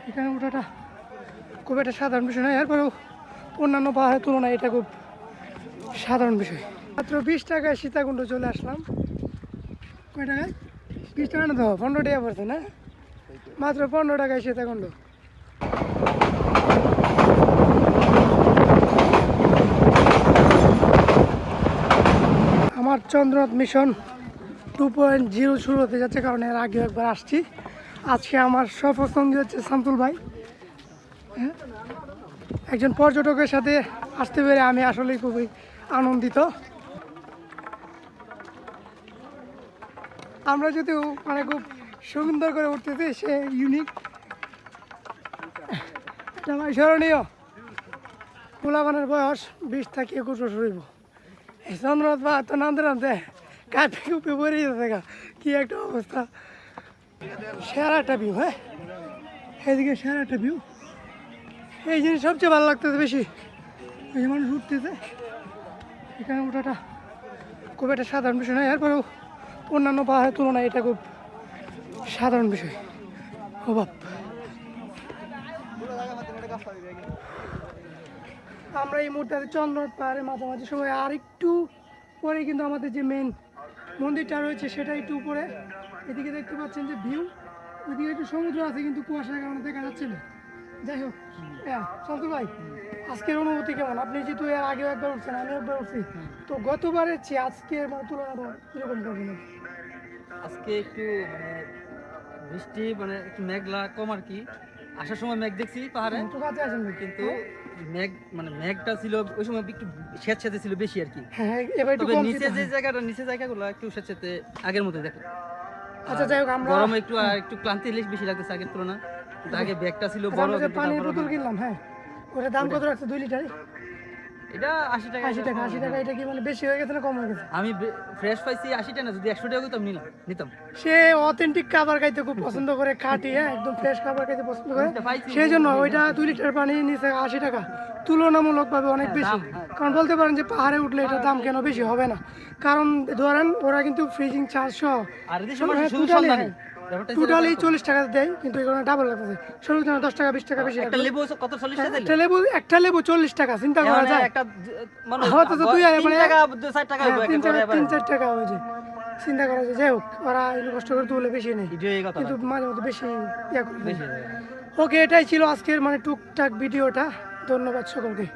এখানে ওঠাটা খুব একটা সাধারণ বিষয় নয়, এরপরেও অন্যান্য পাহাড়ের তুলনায় এটা খুব সাধারণ বিষয়। মাত্র 20 টাকায় সীতাকুণ্ড চলে আসলাম। কয় টাকায়? 20 টাকা না তো 15 টাকা পড়ছে না, মাত্র 15 টাকায় সীতাকুণ্ড। আমার চন্দ্রনাথ মিশন 2.0 শুরু হতে যাচ্ছে, কারণ এর আগে একবার আসছি। আজকে আমার সফরসঙ্গী হচ্ছে শামসুল ভাই। একজন পর্যটকের সাথে আসতে পেরে আমি আসলে খুবই আনন্দিত। আমরা যদিও মানে খুব সুন্দর করে উঠতেছি, সে ইউনিক, এটা ভাই স্মরণীয়। পোলাপানের বয়স 20 থেকে 21 বছর হইব। এই চন্দ্রনাথ পাহাড় তো নামতে নামতে কাঁপে কুপে পড়ে যেতে, কি একটা অবস্থা। সেরা একটা ভিউ, হ্যাঁ এদিকে সেরা একটা ভিউ। এই জিনিস সবচেয়ে ভালো লাগতেছে বেশি, এই যে মানুষ উঠতেছে। এখানে ওঠাটা খুব একটা সাধারণ বিষয় নয়, এরপরেও অন্যান্য পাহাড়ের তুলনায় এটা খুব সাধারণ বিষয়। অভাব আমরা এই মুহূর্তে চন্দ্রনাথ পাহাড়ের মাঝামাঝি সময়, আর একটু পরে কিন্তু আমাদের যে মেন মন্দিরটা রয়েছে সেটা একটু উপরে। এদিকে দেখতে পাচ্ছেন যে ভিউ, ওইদিকে একটু সমুদ্র আছে কিন্তু কুয়াশার কারণে দেখা যাচ্ছে না। যাই হোক, হ্যাঁ শামসুল ভাই, আজকের অনুভূতি কেমন? আপনি যেহেতু এর আগেও একবার উঠছেন, আমি একবার উঠছি, তো গতবারের চেয়ে আজকের তুলনাটা কিরকম করবেন? আজকে একটু বৃষ্টি একটু মেঘলা কম আর কি। আসার সময় মেঘ দেখছি পাহাড়ে, একটু কাছে আসেন কিন্তু মেঘ মেঘটা ছিল ওই সময় একটু স্যাঁতস্যাঁতে ছিল বেশি আর কি। হ্যাঁ এবার একটু তবে কম নিচে যে জায়গাটা, নিচে জায়গাগুলো একটু স্যাঁতস্যাঁতে আগের মতো দেখো। আচ্ছা যাই হোক, আমরা গরমে একটু আর একটু ক্লান্তি বেশি লাগতেছে আগের তুলনায়। আগে ব্যাগটা ছিল বড়, আমরা যে পানির বোতল কিনলাম, হ্যাঁ ওটার দাম কত রাখছে? 2 লিটারে এটা 80 টাকা। 80 টাকা। 80 টাকা এটা কি বেশি হয়ে গেছে না কম হয়ে গেছে? আমি ফ্রেশ পাইছি 80 টাকা না, যদি 100 টাকা হইতো নিতাম। সে অথেন্টিক খাবার খাইতে খুব পছন্দ করে, খাঁটি, হ্যাঁ একদম ফ্রেশ খাবার খাইতে পছন্দ করে, সেই জন্য ওইটা 2 লিটার পানি নিচে 80 টাকা, তুলনামূলকভাবে অনেক বেশি। কারণ বলতে পারেন যে পাহাড়ে উঠলে এটার দাম কেন বেশি হবে না, কারণ ধরেন ওরা কিন্তু ফ্রিজিং চার্জ সহ টোটালি 40 টাকা দেয়, কিন্তু এখানে ডাবল লাগতেছে। সরু 10 টাকা 20 টাকা বেশি। একটা লেবু কত? 40 টাকা। একটা লেবু 40 টাকা, চিন্তা করা যায়। একটা হয়তো তো তুই 3 টাকা 4 টাকা হইবো, 3-4 টাকা হয়ে যায়, চিন্তা করা যায়। যাই হোক, ওরা এগুলো কষ্ট করে তুলে বেশি নেই, কিন্তু মাঝে মধ্যে বেশি ইয়া করে। ওকে, এটাই ছিল আজকের টুকটাক ভিডিওটা। ধন্যবাদ সকলকে।